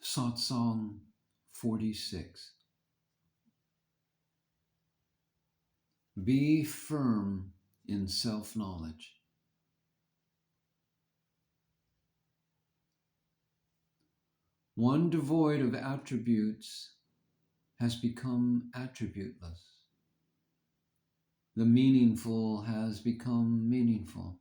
Satsang 46. Be firm in self-knowledge. One devoid of attributes has become attributeless. The meaningful has become meaningful.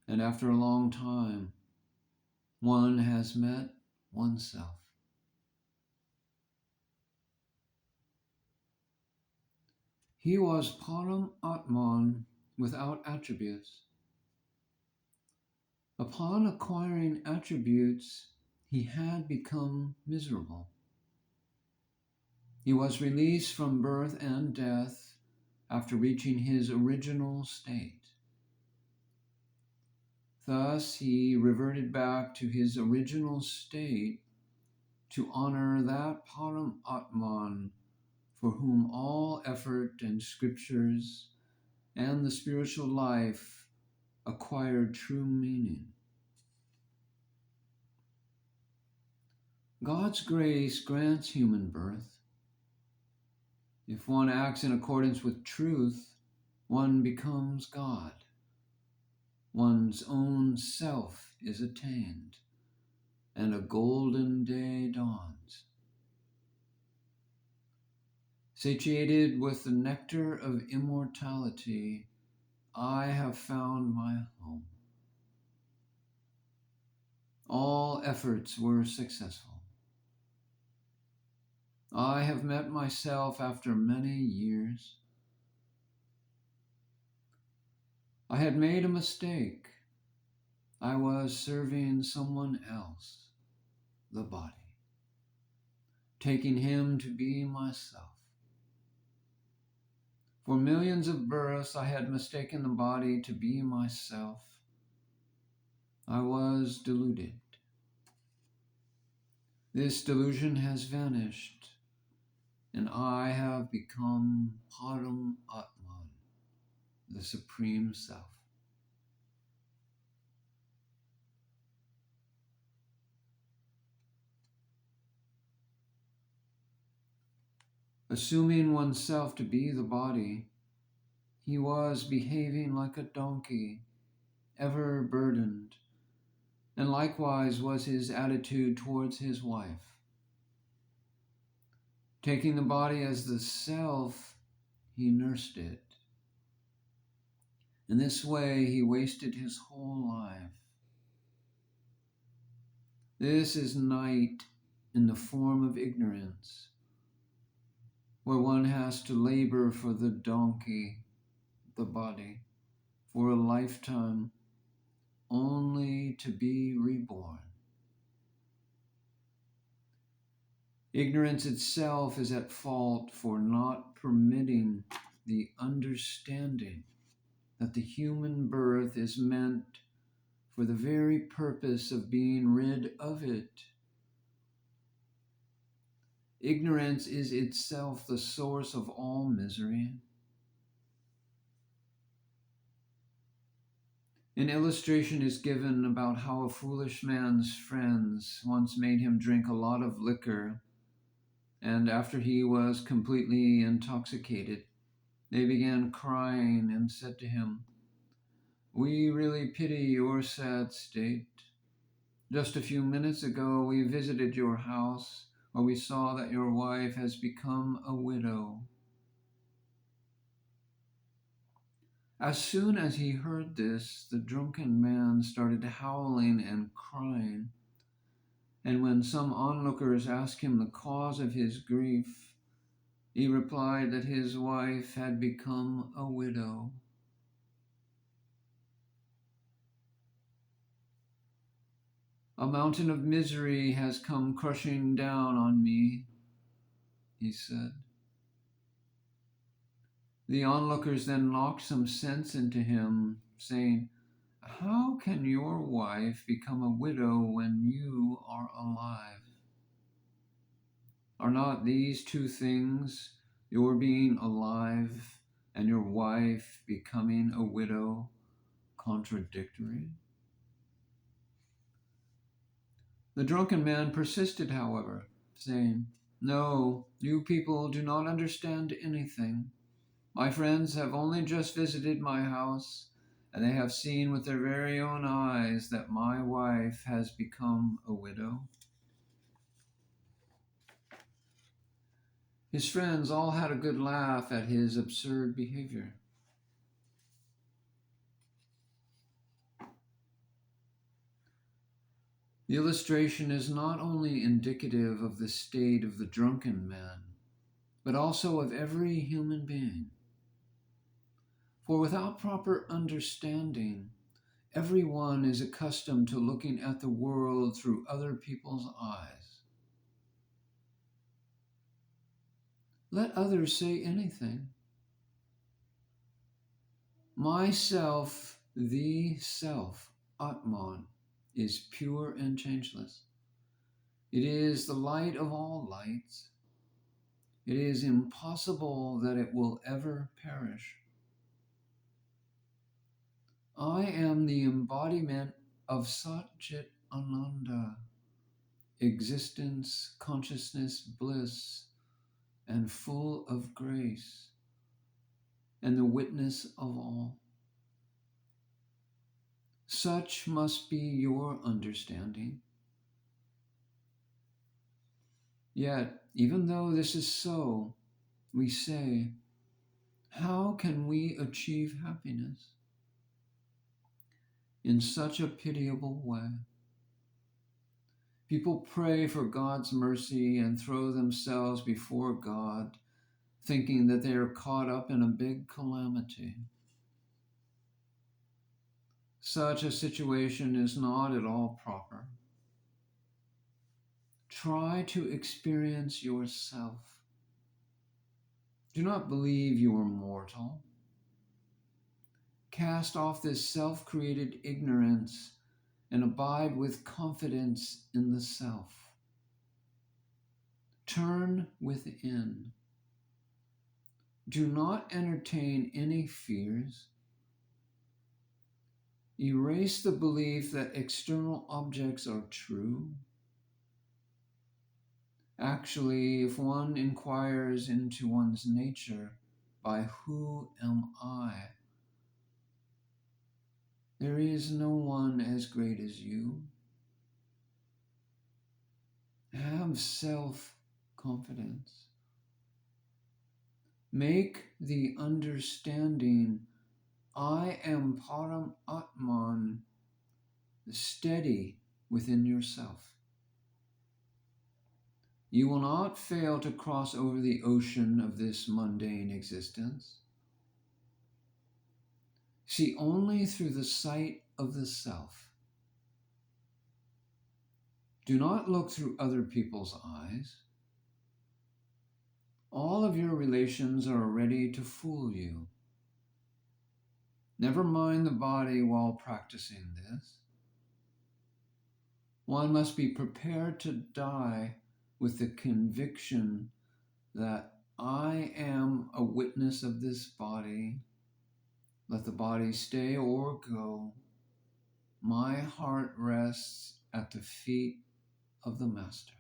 And after a long time, one has met oneself. He was Param Atman without attributes. Upon acquiring attributes, he had become miserable. He was released from birth and death after reaching his original state. Thus, he reverted back to his original state to honor that Param Atman for whom all effort and scriptures and the spiritual life acquired true meaning. God's grace grants human birth. If one acts in accordance with truth, one becomes God. One's own self is attained, and a golden day dawns. Satiated with the nectar of immortality, I have found my home. All efforts were successful. I have met myself after many years. I had made a mistake. I was serving someone else, the body, taking him to be myself. For millions of births, I had mistaken the body to be myself. I was deluded. This delusion has vanished, and I have become Param Atman, the Supreme Self. Assuming oneself to be the body, he was behaving like a donkey, ever burdened, and likewise was his attitude towards his wife. Taking the body as the self, he nursed it. In this way, he wasted his whole life. This is night in the form of ignorance, where one has to labor for the donkey, the body, for a lifetime, only to be reborn. Ignorance itself is at fault for not permitting the understanding that the human birth is meant for the very purpose of being rid of it. Ignorance is itself the source of all misery. An illustration is given about how a foolish man's friends once made him drink a lot of liquor, and after he was completely intoxicated, they began crying and said to him, "We really pity your sad state. Just a few minutes ago, we visited your house, where we saw that your wife has become a widow." As soon as he heard this, the drunken man started howling and crying. And when some onlookers asked him the cause of his grief, he replied that his wife had become a widow. "A mountain of misery has come crushing down on me," he said. The onlookers then knocked some sense into him, saying, "How can your wife become a widow when you are alive? Are not these two things, your being alive and your wife becoming a widow, contradictory?" The drunken man persisted, however, saying, "No, you people do not understand anything. My friends have only just visited my house, and they have seen with their very own eyes that my wife has become a widow." His friends all had a good laugh at his absurd behavior. The illustration is not only indicative of the state of the drunken man, but also of every human being. For without proper understanding, everyone is accustomed to looking at the world through other people's eyes. Let others say anything. Myself, the self, Atman, is pure and changeless. It is the light of all lights. It is impossible that it will ever perish. I am the embodiment of Sat Chit Ananda, existence, consciousness, bliss, and full of grace, and the witness of all. Such must be your understanding. Yet, even though this is so, we say, how can we achieve happiness in such a pitiable way? People pray for God's mercy and throw themselves before God, thinking that they are caught up in a big calamity. Such a situation is not at all proper. Try to experience yourself. Do not believe you are mortal. Cast off this self-created ignorance and abide with confidence in the self. Turn within. Do not entertain any fears. Erase the belief that external objects are true. Actually, if one inquires into one's nature by who am I, there is no one as great as you. Have self-confidence. Make the understanding I am Param Atman steady within yourself. You will not fail to cross over the ocean of this mundane existence. See only through the sight of the self. Do not look through other people's eyes. All of your relations are ready to fool you. Never mind the body while practicing this. One must be prepared to die with the conviction that I am a witness of this body. Let the body stay or go. My heart rests at the feet of the Master.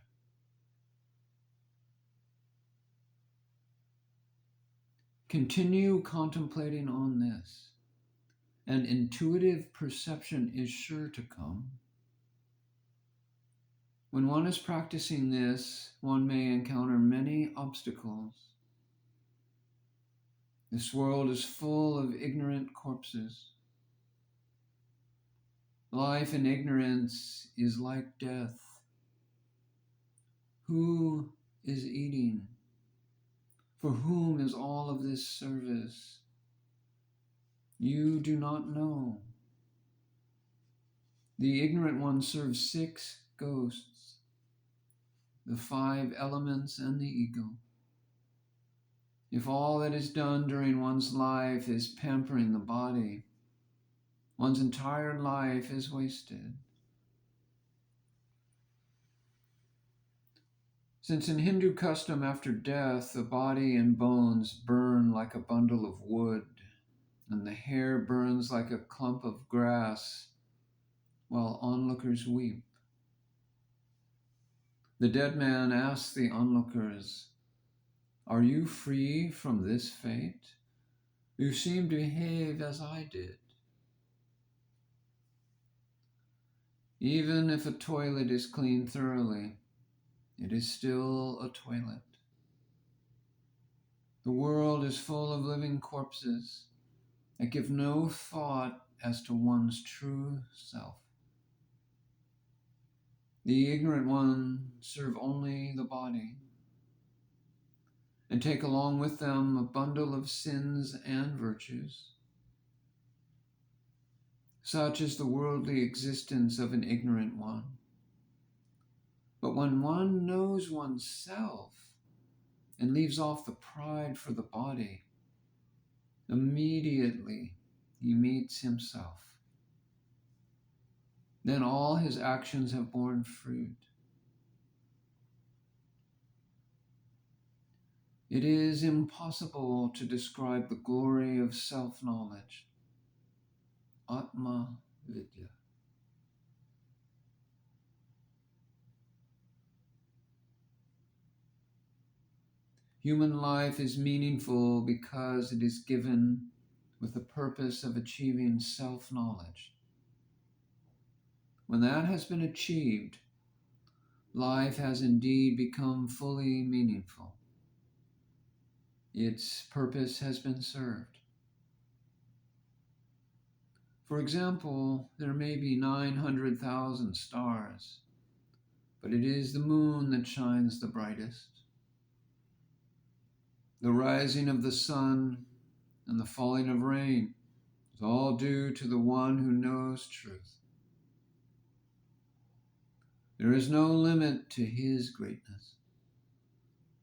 Continue contemplating on this, and intuitive perception is sure to come. When one is practicing this, one may encounter many obstacles. This world is full of ignorant corpses. Life in ignorance is like death. Who is eating? For whom is all of this service? You do not know. The ignorant one serves 6 ghosts, the 5 elements and the ego. If all that is done during one's life is pampering the body, one's entire life is wasted. Since in Hindu custom after death, the body and bones burn like a bundle of wood, and the hair burns like a clump of grass, while onlookers weep. The dead man asked the onlookers, "Are you free from this fate? You seem to behave as I did." Even if a toilet is cleaned thoroughly, it is still a toilet. The world is full of living corpses that give no thought as to one's true self. The ignorant ones serve only the body and take along with them a bundle of sins and virtues. Such is the worldly existence of an ignorant one. But when one knows oneself and leaves off the pride for the body, immediately he meets himself. Then all his actions have borne fruit. It is impossible to describe the glory of self-knowledge, Atma Vidya. Human life is meaningful because it is given with the purpose of achieving self-knowledge. When that has been achieved, life has indeed become fully meaningful. Its purpose has been served. For example, there may be 900,000 stars, but it is the moon that shines the brightest. The rising of the sun and the falling of rain is all due to the one who knows truth. There is no limit to his greatness.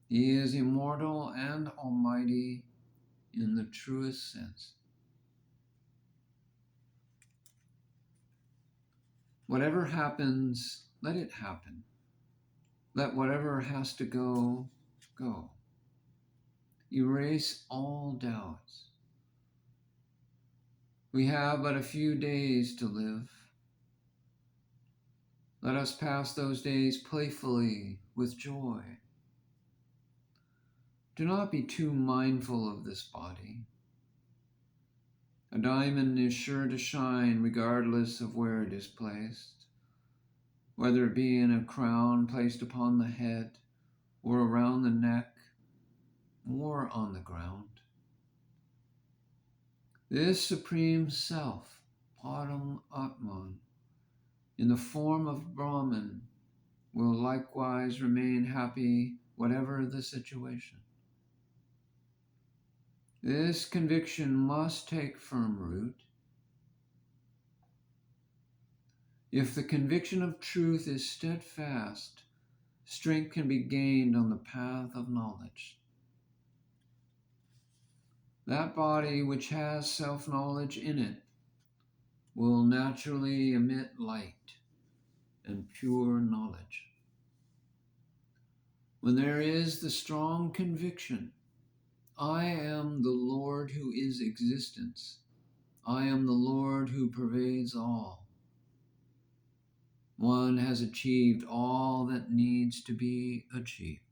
He is immortal and almighty in the truest sense. Whatever happens, let it happen. Let whatever has to go, go. Erase all doubts. We have but a few days to live. Let us pass those days playfully with joy. Do not be too mindful of this body. A diamond is sure to shine regardless of where it is placed, whether it be in a crown placed upon the head, or around the neck, or on the ground. This Supreme Self, Param Atman, in the form of Brahman, will likewise remain happy whatever the situation. This conviction must take firm root. If the conviction of truth is steadfast, strength can be gained on the path of knowledge. That body which has self-knowledge in it will naturally emit light and pure knowledge. When there is the strong conviction, I am the Lord who is existence, I am the Lord who pervades all, one has achieved all that needs to be achieved.